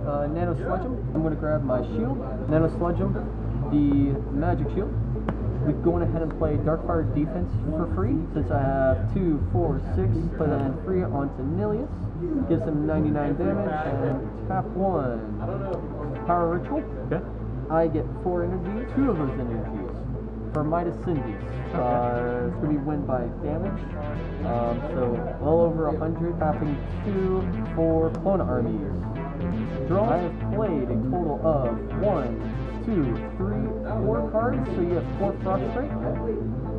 Nano Sludge him. I'm going to grab my shield, Nano Sludge him, the Magic Shield. We're going ahead and play Darkfire Defense for free, since I have 2, 4, 6, put that free onto Nilius. Gives him 99 damage, and tap 1. Power Ritual. Okay. I get 4 energy, 2 of those energies for Midas Cindy's. It's going to be win by damage, so well over 100, tapping 2 for Clone Armies. Draw. I have played a total of 1, 2, 3, 4 cards, so you have 4 Frustrate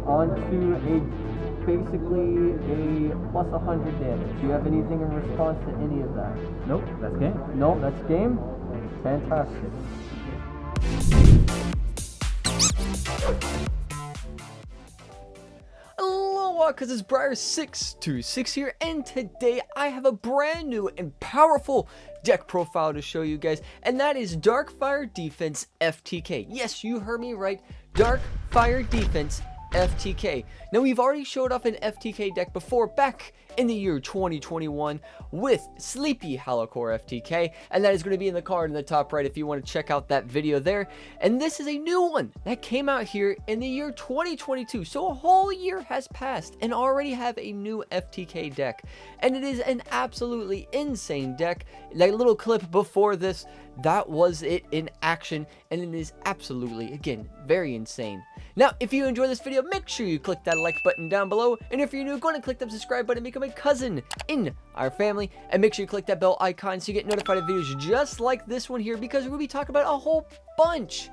onto basically a plus 100 damage. Do you have anything in response to any of that? Nope, that's game. Nope, that's game. Fantastic. Aloha Cousins, Briar626 here, and today I have a brand new and powerful deck profile to show you guys, and that is Darkfire Defense FTK. Yes, you heard me right, Darkfire Defense FTK. Now, we've already showed off an FTK deck before back in the year 2021 with Sleepy Holocore FTK, and that is going to be in the card in the top right if you want to check out that video there. And this is a new one that came out here in the year 2022, so a whole year has passed and already have a new FTK deck, and it is an absolutely insane deck. That little clip before this, that was it in action, and it is absolutely, again, very insane. Now, if you enjoy this video, make sure you click that like button down below, and if you're new, go ahead and click that subscribe button and become a cousin in our family, and make sure you click that bell icon so you get notified of videos just like this one here, because we're going to be talking about a whole bunch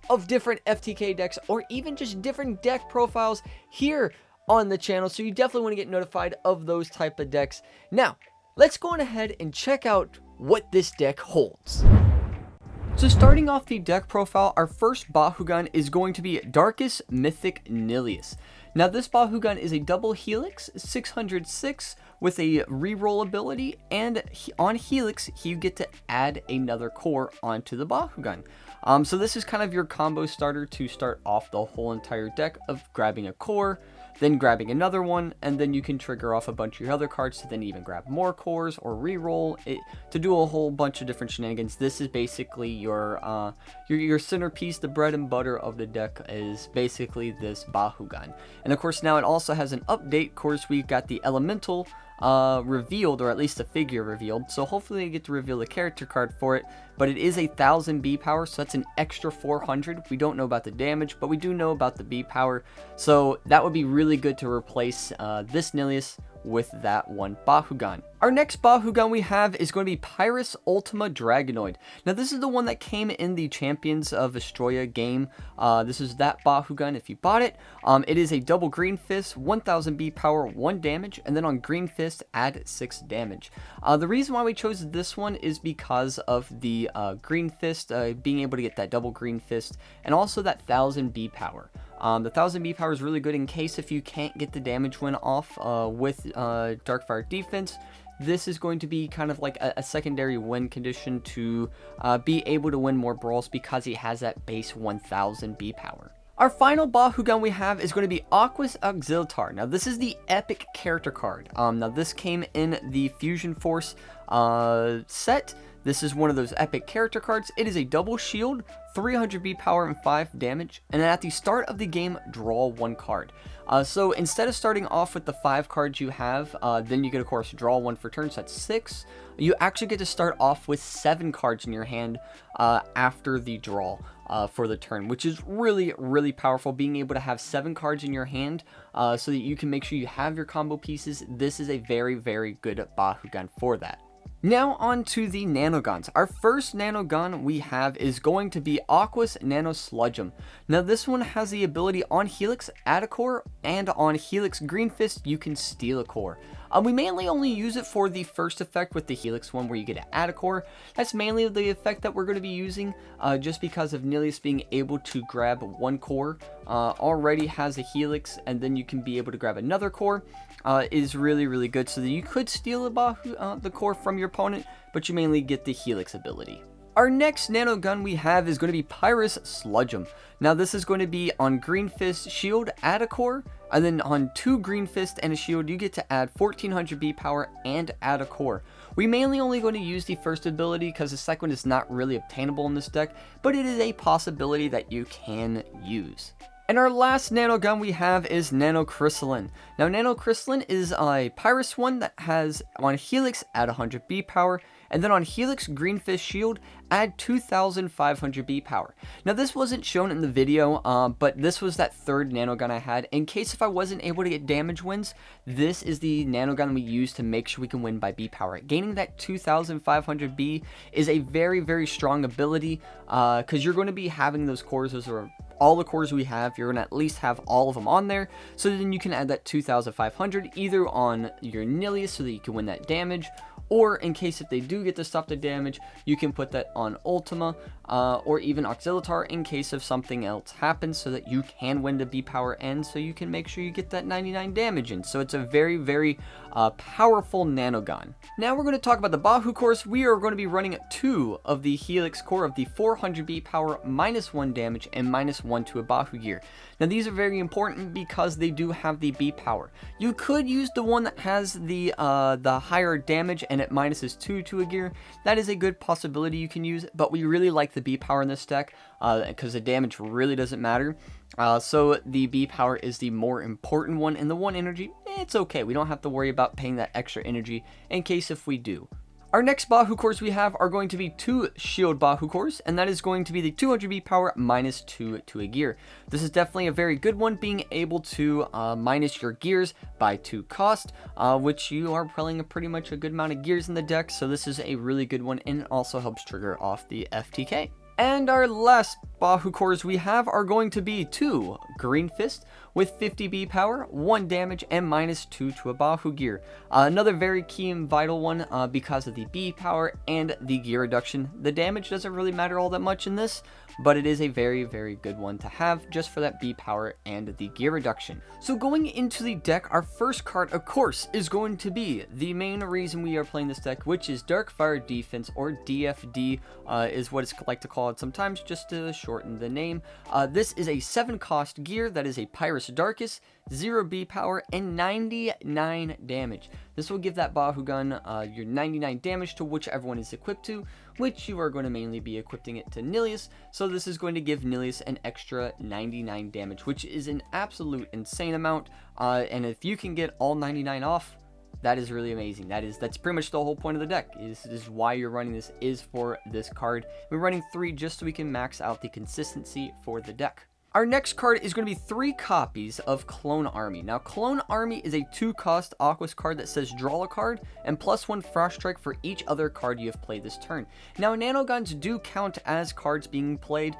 of different FTK decks, or even just different deck profiles here on the channel, so you definitely want to get notified of those type of decks. Now, let's go on ahead and check out what this deck holds. So starting off the deck profile, our first Bakugan is going to be Darkest Mythic Nilius. Now, this Bakugan is a double Helix, 606 with a reroll ability, and on Helix, you get to add another core onto the Bakugan. So this is kind of your combo starter to start off the whole entire deck of grabbing a core, then grabbing another one, and then you can trigger off a bunch of your other cards to then even grab more cores or reroll it to do a whole bunch of different shenanigans. This is basically your centerpiece, the bread and butter of the deck is basically this Bakugan. And of course, now it also has an update. Of course, we've got the elemental revealed, or at least a figure revealed, so hopefully you get to reveal the character card for it. But it is 1000 B power, so that's an extra 400. We don't know about the damage, but we do know about the B power, so that would be really good to replace this Nilius with that one Bakugan. Our next Bakugan we have is going to be Pyrus Ultima Dragonoid. Now, this is the one that came in the Champions of Vestroia game. This is that Bakugan if you bought it. It is a double Green Fist, 1000 B power, 1 damage, and then on Green Fist, add 6 damage. The reason why we chose this one is because of the Green Fist, being able to get that double Green Fist, and also that 1000 B power. The 1000 B power is really good in case if you can't get the damage win off with Darkfire Defense. This is going to be kind of like a secondary win condition to be able to win more brawls because he has that base 1000 B power. Our final Bakugan we have is going to be Aquas Auxilitar. Now, this is the epic character card. Now, this came in the Fusion Force set. This is one of those epic character cards. It is a double shield, 300 B power and 5 damage, and at the start of the game, draw 1 card. So instead of starting off with the 5 cards you have, then you get, of course, draw 1 for turns, that's 6. You actually get to start off with 7 cards in your hand after the draw for the turn, which is really, really powerful, being able to have 7 cards in your hand so that you can make sure you have your combo pieces. This is a very, very good Bakugan for that. Now on to the Nanogons. Our first Nanogon we have is going to be Aquas Nano Sludgeum. Now, this one has the ability on Helix, add a core, and on Helix Green Fist, you can steal a core. We mainly only use it for the first effect with the Helix one where you get to add a core. That's mainly the effect that we're going to be using just because of Nilius being able to grab 1 core. Already has a Helix, and then you can be able to grab another core. Is really, really good, so that you could steal the core from your opponent, but you mainly get the Helix ability. Our next Nanogun we have is going to be Pyrus Sludgeum. Now, this is going to be on Green Fist Shield, add a core, and then on 2 Green Fist and a Shield, you get to add 1400 B power and add a core. We mainly only going to use the first ability because the second one is not really obtainable in this deck, but it is a possibility that you can use. And our last nano gun we have is Nano Crystalline. Now Nano Crystalline is a Pyrus one that has on Helix add 100 B power, and then on Helix Greenfish Shield add 2500 B power. Now this wasn't shown in the video, but this was that third nano gun I had. In case if I wasn't able to get damage wins, this is the nano gun we use to make sure we can win by B power. Gaining that 2500 B is a very, very strong ability, because you're going to be having those cores. Those are all the cores we have. You're going to at least have all of them on there, so then you can add that 2500 either on your Nilius so that you can win that damage, or in case if they do get to stop the damage, you can put that on Ultima, or even Auxilitar in case if something else happens, so that you can win the B power end, so you can make sure you get that 99 damage in. So it's a very, very powerful nano gun. Now we're going to talk about the Bahu cores. We are going to be running 2 of the Helix core of the 400 B power, -1 damage, and -1 to a Bahu gear. Now these are very important because they do have the B power. You could use the one that has the higher damage and it minuses 2 to a gear. That is a good possibility you can use, but we really like the B power in this deck because the damage really doesn't matter. So the B power is the more important one, and the 1 energy, it's okay. We don't have to worry about paying that extra energy in case if we do. Our next Bahu cores we have are going to be 2 Shield Bahu cores, and that is going to be the 200 B power -2 to a gear. This is definitely a very good one, being able to minus your gears by 2 cost, which you are playing pretty much a good amount of gears in the deck, so this is a really good one, and it also helps trigger off the FTK. And our last Bahu cores we have are going to be 2 Green Fist with 50 B power, 1 damage, and -2 to a Bahu gear. Another very key and vital one because of the B power and the gear reduction. The damage doesn't really matter all that much in this, but it is a very, very good one to have just for that B power and the gear reduction. So going into the deck, our first card, of course, is going to be the main reason we are playing this deck, which is Darkfire Defense, or DFD is what it's like to call it sometimes, just to shorten the name. This is a 7 cost gear that is a Pyrus Darkus, 0 B power, and 99 damage. This will give that Bahu gun your 99 damage to whichever one is equipped to, which you are going to mainly be equipping it to Nilius. So this is going to give Nilius an extra 99 damage, which is an absolute insane amount. And if you can get all 99 off, that is really amazing. That's pretty much the whole point of the deck. This is why you're running this, is for this card. We're running 3 just so we can max out the consistency for the deck. Our next card is going to be 3 copies of Clone Army. Now, Clone Army is a 2 cost Aquas card that says draw a card and +1 Frost Strike for each other card you have played this turn. Now, nano guns do count as cards being played.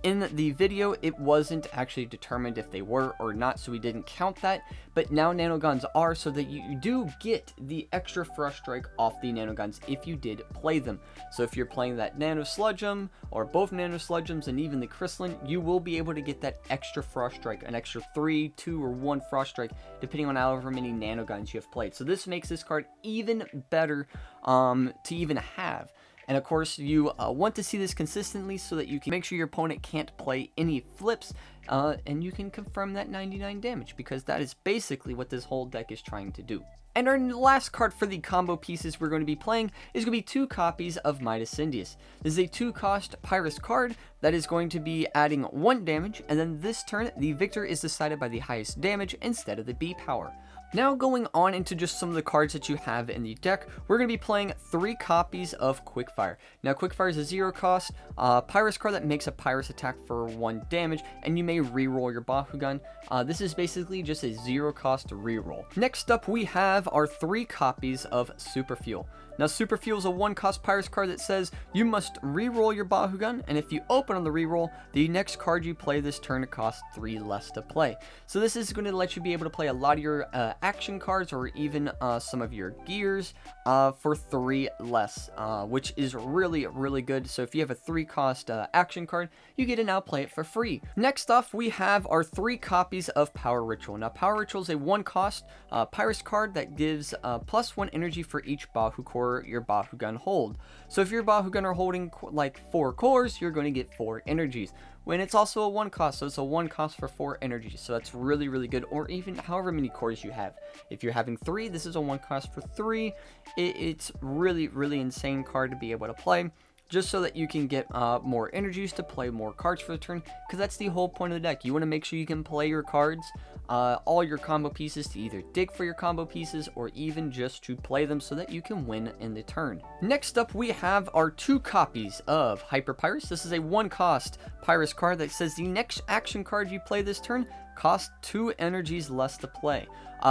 In the video, it wasn't actually determined if they were or not, so we didn't count that. But now nano guns are, so that you do get the extra Frost Strike off the nano guns if you did play them. So if you're playing that Nano Sludgeum or both Nano Sludgeums and even the Crystalline, you will be able to get that extra Frost Strike, an extra 3, 2, or 1 Frost Strike, depending on however many nano guns you have played. So this makes this card even better to even have. And of course, you want to see this consistently so that you can make sure your opponent can't play any flips, and you can confirm that 99 damage, because that is basically what this whole deck is trying to do. And our last card for the combo pieces we're going to be playing is going to be 2 copies of Midas Indius. This is a 2 cost Pyrus card that is going to be adding 1 damage, and then this turn, the victor is decided by the highest damage instead of the B power. Now going on into just some of the cards that you have in the deck, we're going to be playing 3 copies of Quickfire. Now Quickfire is a 0 cost Pyrus card that makes a Pyrus attack for 1 damage, and you may reroll your Bakugan. This is basically just a 0 cost reroll. Next up we have our 3 copies of Super Fuel. Now Super Fuel is a 1 cost Pyrus card that says you must reroll your Bakugan, and if you open on the reroll, the next card you play this turn costs 3 less to play. So this is going to let you be able to play a lot of your action cards, or even some of your gears for 3 less, which is really, really good. So if you have a 3 cost action card, you get to now play it for free. Next off, we have our 3 copies of Power Ritual. Now Power Ritual is a 1 cost Pyrus card that gives +1 energy for each Bahu core your Bakugan hold. So if your Bakugan are holding like 4 cores, you're going to get 4 energies, when it's also a 1 cost, so it's a 1 cost for 4 energies, so that's really, really good, or even however many cores you have. If you're having 3, this is a 1 cost for 3. It's really, really insane card to be able to play, just so that you can get more energies to play more cards for the turn, because that's the whole point of the deck. You want to make sure you can play your cards, all your combo pieces, to either dig for your combo pieces or even just to play them so that you can win in the turn. Next up, we have our 2 copies of Hyper Pyrus. This is a 1 cost Pyrus card that says the next action card you play this turn costs 2 energies less to play.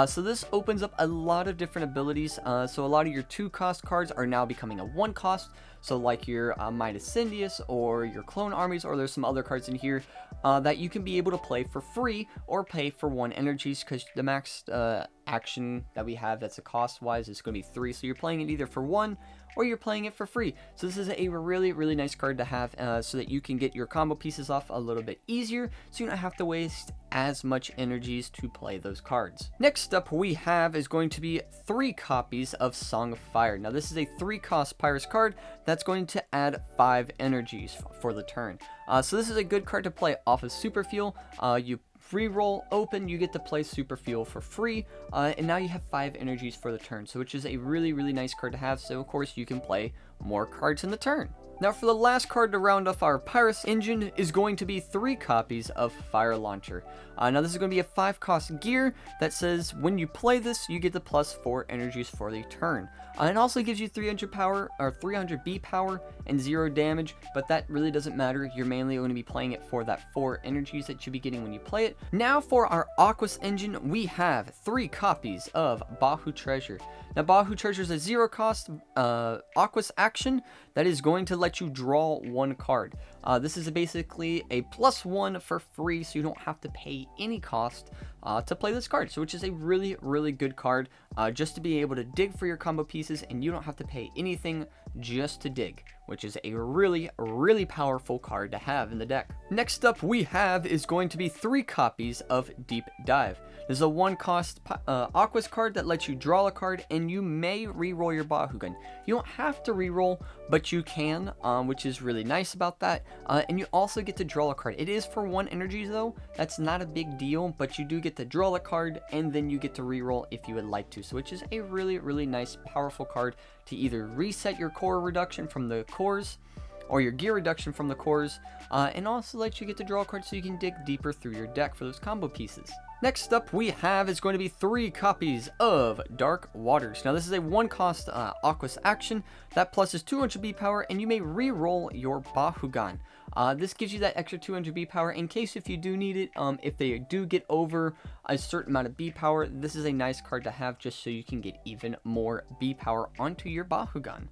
So this opens up a lot of different abilities. So a lot of your 2 cost cards are now becoming a 1 cost. So like your Midas Syndius or your Clone Armies, or there's some other cards in here that you can be able to play for free or pay for 1 energies, because the max action that we have that's a cost wise is going to be 3. So you're playing it either for 1 or you're playing it for free. So this is a really, really nice card to have so that you can get your combo pieces off a little bit easier, so you don't have to waste as much energies to play those cards. Next up we have is going to be 3 copies of Song of Fire. Now this is a 3 cost Pyrus card that's going to add 5 energies for the turn. So this is a good card to play off of Super Fuel. You reroll open, you get to play Super Fuel for free, and now you have 5 energies for the turn, so which is a really, really nice card to have, so of course you can play more cards in the turn. Now for the last card to round off our Pyrus engine is going to be 3 copies of Fire Launcher. Now this is going to be a 5 cost gear that says when you play this, you get the plus 4 energies for the turn. It also gives you 300 power, or 300 B power and 0 damage, but that really doesn't matter. You're mainly going to be playing it for that 4 energies that you'll be getting when you play it. Now for our Aquas engine, we have 3 copies of Bahu Treasure. Now Bahu Treasure is a 0 cost Aquas action that is going to let you draw 1 card. This is basically a +1 for free, so you don't have to pay any cost to play this card, so which is a really, really good card just to be able to dig for your combo pieces, and you don't have to pay anything just to dig, which is a really, really powerful card to have in the deck. Next up we have is going to be 3 copies of Deep Dive. This is a 1 cost Aquas card that lets you draw a card, and you may reroll your Bakugan. You don't have to reroll, but you can, which is really nice about that. And you also get to draw a card. It is for 1 energy though. That's not a big deal, but you do get to draw a card, and then you get to reroll if you would like to. So which is a really, really nice, powerful card to either reset your core reduction from the cores, or your gear reduction from the cores, and also let you get to draw a card so you can dig deeper through your deck for those combo pieces. Next up we have is going to be 3 copies of Dark Waters. Now this is a 1 cost Aquas action that pluses 200 B power, and you may re-roll your Bakugan. This gives you that extra 200 B power in case if you do need it. If they do get over a certain amount of B power, this is a nice card to have just so you can get even more B power onto your Bakugan.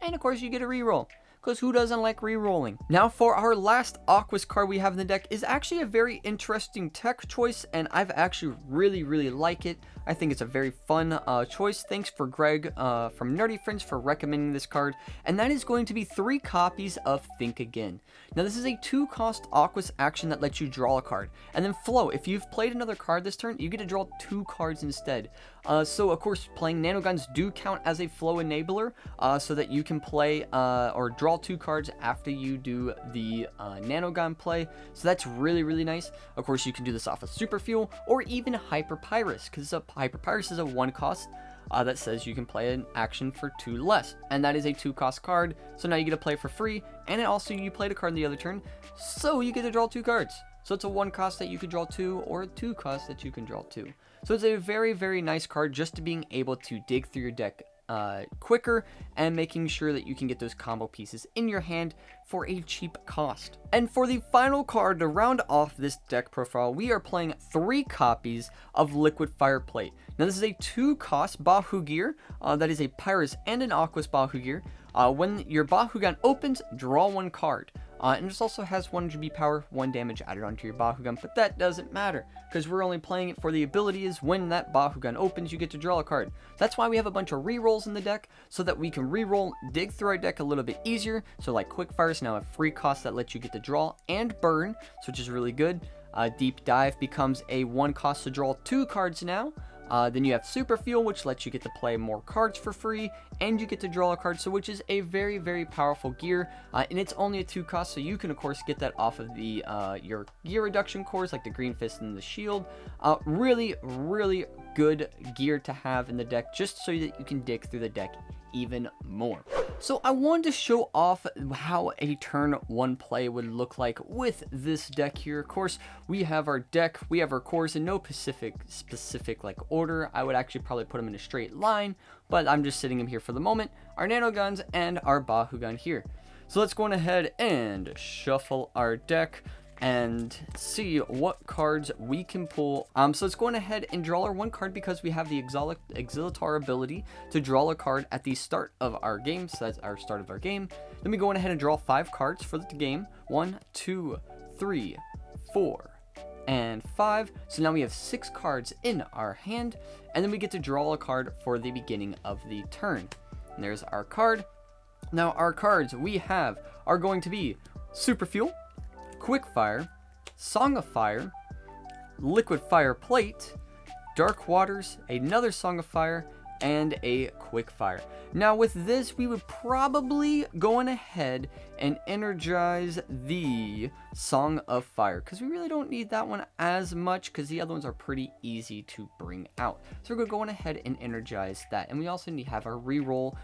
And of course you get a reroll, because who doesn't like re-rolling? Now for our last Aquas card we have in the deck is actually a very interesting tech choice, and I've actually really, really like it. I think it's a very fun choice. Thanks for Greg from Nerdy Friends for recommending this card, and that is going to be 3 copies of Think Again. Now this is a 2 cost Aquas action that lets you draw a card, and then flow. If you've played another card this turn, you get to draw 2 cards instead. So of course playing nanoguns do count as a flow enabler, so that you can play or draw 2 cards after you do the nanogun play. So that's really, really nice. Of course you can do this off of Super Fuel or even Hyper Pyrus, because Hyper Pyrus is a 1 cost that says you can play an action for 2 less, and that is a 2 cost card, so now you get to play for free, and it also you played a card in the other turn, so you get to draw 2 cards. So it's a 1 cost that you can draw 2, or a 2 cost that you can draw 2. So it's a very, very nice card just to being able to dig through your deck quicker, and making sure that you can get those combo pieces in your hand for a cheap cost. And for the final card to round off this deck profile, we are playing 3 copies of Liquid Fire Plate. Now this is a 2 cost Bahu gear that is a Pyrus and an Aquas Bahu gear. When your Bakugan opens, draw 1 card. And this also has 1 GB power, 1 damage added onto your Bakugan, but that doesn't matter, because we're only playing it for the ability is when that Bakugan opens, you get to draw a card. That's why we have a bunch of rerolls in the deck, so that we can reroll, dig through our deck a little bit easier. So like Quick Fires now have free costs that let you get to draw and burn, so which is really good. Deep Dive becomes a 1 cost to draw 2 cards now. Then you have Super Fuel, which lets you get to play more cards for free, and you get to draw a card, so which is a very, very powerful gear, and it's only a 2 cost, so you can of course get that off of the your gear reduction cores like the Green Fist and the Shield. Really, really good gear to have in the deck, just so that you can dig through the deck even more. So I wanted to show off how a turn 1 play would look like with this deck here. Of course, we have our deck, we have our cores in no specific like order. I would actually probably put them in a straight line, but I'm just sitting them here for the moment. Our nano guns and our Bakugan here. So let's go on ahead and shuffle our deck and see what cards we can pull. So let's go on ahead and draw our 1 card, because we have the Exilitar ability to draw a card at the start of our game. So that's our start of our game. Then we go on ahead and draw 5 cards for the game. 1, 2, 3, 4, and 5. So now we have 6 cards in our hand, and then we get to draw a card for the beginning of the turn. And there's our card. Now our cards we have are going to be Super Fuel, Quick Fire, Song of Fire, Liquid Fire Plate, Dark Waters, another Song of Fire, and a Quick Fire. Now with this, we would probably go on ahead and energize the Song of Fire, because we really don't need that one as much, because the other ones are pretty easy to bring out. So we're going to go on ahead and energize that. And we also need to have our reroll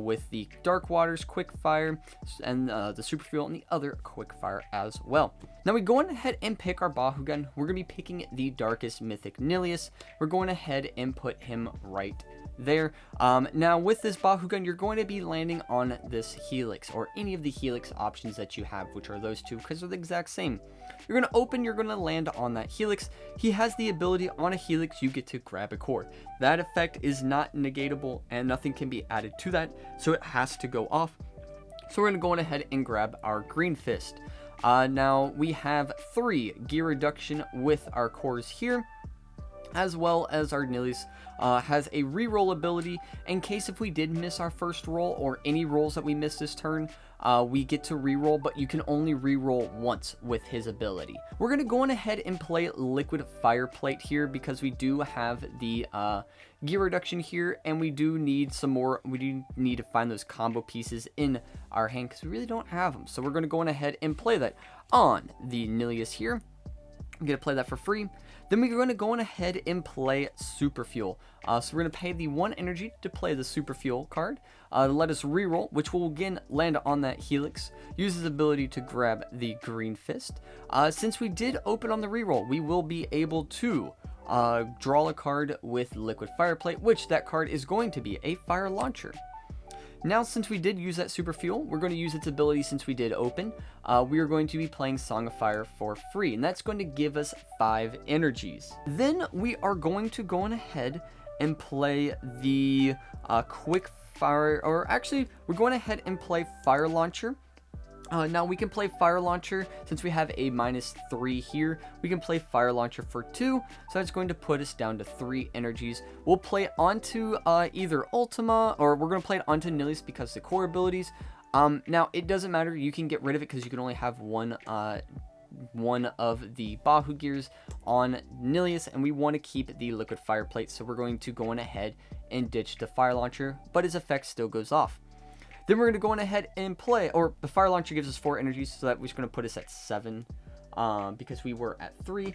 with the Dark Waters, Quick Fire, and the Super Fuel, and the other Quick Fire as well. Now we go on ahead and pick our Bakugan. We're going to be picking the Darkest Mythic Nilius. We're going ahead and put him right there. Now with this Bakugan, you're going to be landing on this Helix, or any of the Helix options that you have, which are those 2, because they're the exact same. You're going to open, you're going to land on that Helix. He has the ability on a Helix, you get to grab a core. That effect is not negatable, and nothing can be added to that, so it has to go off. So we're going to go on ahead and grab our Green Fist. Now we have 3 gear reduction with our cores here, as well as our Nilius has a reroll ability. In case if we did miss our first roll, or any rolls that we missed this turn, we get to reroll, but you can only reroll once with his ability. We're going to go on ahead and play Liquid Fire Plate here, because we do have the gear reduction here, and we do need some more. We do need to find those combo pieces in our hand, because we really don't have them. So we're going to go on ahead and play that on the Nilius here. I'm going to play that for free. Then we're going to go on ahead and play Super Fuel. So we're going to pay the 1 energy to play the Super Fuel card. Let us reroll, which will again land on that Helix. Use his ability to grab the Green Fist. Since we did open on the reroll, we will be able to draw a card with Liquid Fire Plate, which that card is going to be a Fire Launcher. Now, since we did use that Super Fuel, we're going to use its ability since we did open. We are going to be playing Song of Fire for free, and that's going to give us 5 energies. Then we are going to go on ahead and play the Quick Fire, or actually, we're going ahead and play Fire Launcher. Now we can play Fire Launcher, since we have a -3 here, we can play Fire Launcher for 2, so that's going to put us down to 3 energies. We'll play it onto either Ultima, or we're going to play it onto Nilius because of the core abilities. Now it doesn't matter, you can get rid of it because you can only have one of the Bahu gears on Nilius, and we want to keep the Liquid Fire Plate, so we're going to go on ahead and ditch the Fire Launcher, but his effect still goes off. Then we're going to go on ahead and play, or the Fire Launcher gives us 4 energies, so that was going to put us at 7, because we were at 3.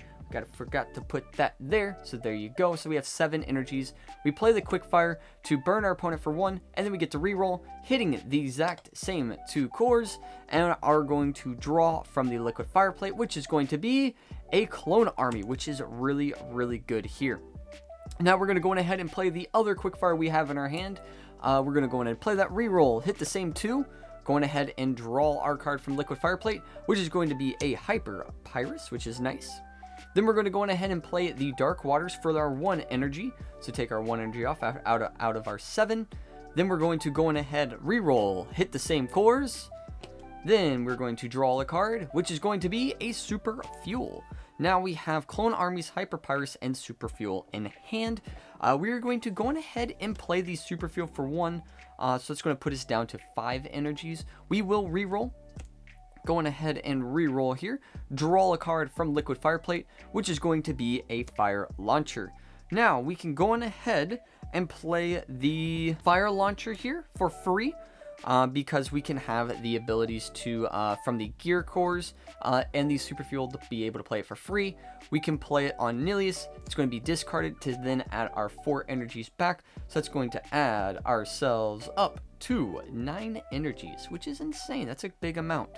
Forgot to put that there, so there you go. So we have 7 energies. We play the Quick Fire to burn our opponent for 1, and then we get to reroll, hitting the exact same 2 cores, and are going to draw from the Liquid Fire Plate, which is going to be a Clone Army, which is really, really good here. Now we're going to go on ahead and play the other Quick Fire we have in our hand. We're going to go in and play that reroll, hit the same 2, going ahead and draw our card from Liquid Fire Plate, which is going to be a Hyper Pyrus, which is nice. Then we're going to go on ahead and play the Dark Waters for our 1 energy, so take our 1 energy off out of our 7. Then we're going to go on ahead, reroll, hit the same cores. Then we're going to draw a card, which is going to be a Super Fuel. Now we have Clone Armies, Hyper Pyrus, and Super Fuel in hand. We are going to go on ahead and play the Super Fuel for 1, so it's going to put us down to 5 energies. We will reroll. Going ahead and reroll here. Draw a card from Liquid Fire Plate, which is going to be a Fire Launcher. Now we can go on ahead and play the fire launcher here for free. Because we can have the abilities to, from the gear cores and the super fuel, to be able to play it for free. We can play it on Nilius. It's going to be discarded to then add our 4 energies back. So that's going to add ourselves up to 9 energies, which is insane. That's a big amount.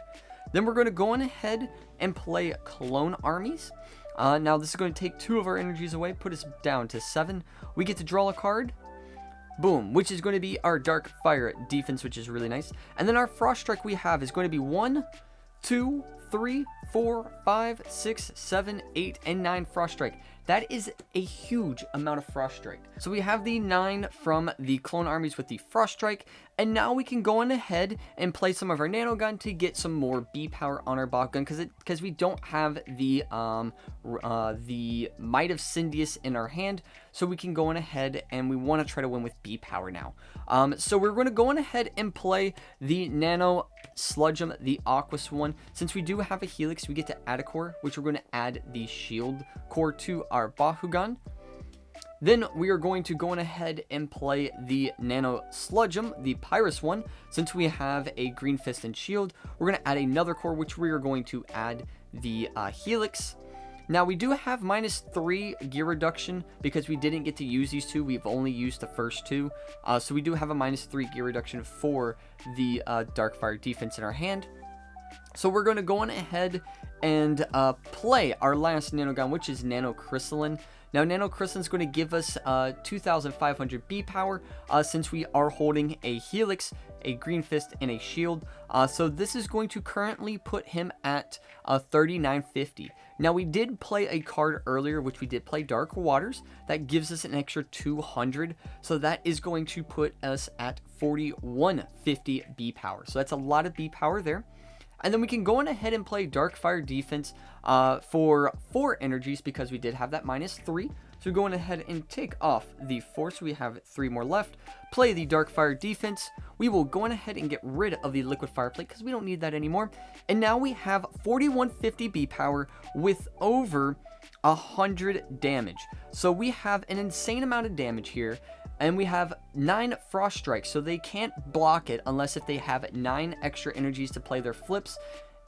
Then we're going to go on ahead and play clone armies. Now this is going to take 2 of our energies away, put us down to 7. We get to draw a card. Boom, which is going to be our Dark Fire defense, which is really nice. And then our Frost Strike we have is going to be 1, 2, 3, 4, 5, 6, 7, 8, and 9 Frost Strike. That is a huge amount of Frost Strike. So we have the 9 from the clone armies with the Frost Strike, and now we can go on ahead and play some of our Nano Gun to get some more B power on our Bakugan, because we don't have the Might of Sindius in our hand, so we can go on ahead and we want to try to win with B power now. So we're going to go on ahead and play the Nano Sludgeum, the Aquas one. Since we do have a Helix, we get to add a core, which we're going to add the Shield core to our Bakugan. Then we are going to go on ahead and play the Nano Sludgeum, the Pyrus one. Since we have a Green Fist and Shield, we're going to add another core, which we are going to add the Helix. Now we do have -3 gear reduction because we didn't get to use these 2. We've only used the first 2. So we do have a -3 gear reduction for the Darkfire defense in our hand. So we're going to go on ahead and play our last Nano Gun, which is Nano Crystalline. Now, Nano Crystalline is going to give us 2,500 B power since we are holding a Helix, a Green Fist, and a Shield. So this is going to currently put him at 3,950. Now, we did play a card earlier, which we did play Dark Waters. That gives us an extra 200. So that is going to put us at 4,150 B power. So that's a lot of B power there. And then we can go on ahead and play Dark Fire Defense for 4 energies because we did have that -3. So going ahead and take off the 4, so we have 3 more left. Play the Dark Fire Defense. We will go on ahead and get rid of the Liquid Fire Plate because we don't need that anymore. And now we have 4,150 B power with over 100 damage. So we have an insane amount of damage here. And we have 9 Frost Strikes, so they can't block it unless if they have 9 extra energies to play their flips.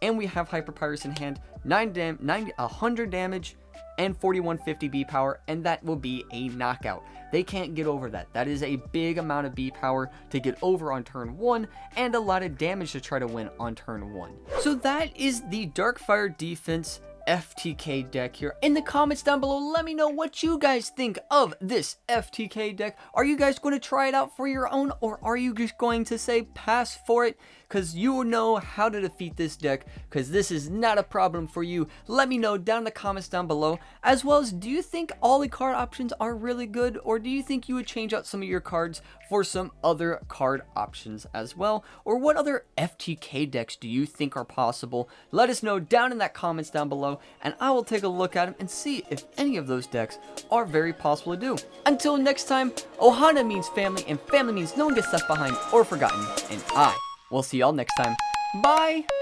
And we have Hyper Pyrus in hand, 100 damage, and 4,150 B power, and that will be a knockout. They can't get over that. That is a big amount of B power to get over on turn 1, and a lot of damage to try to win on turn 1. So that is the Darkfire Defense FTK deck here. In the comments down below, let me know what you guys think of this FTK deck. Are you guys going to try it out for your own, or are you just going to say pass for it because you know how to defeat this deck, because this is not a problem for you? Let me know down in the comments down below, as well as do you think all the card options are really good, or do you think you would change out some of your cards for some other card options as well? Or what other FTK decks do you think are possible? Let us know down in that comments down below, and I will take a look at them and see if any of those decks are very possible to do. Until next time, Ohana means family, and family means no one gets left behind or forgotten, and I will see y'all next time. Bye!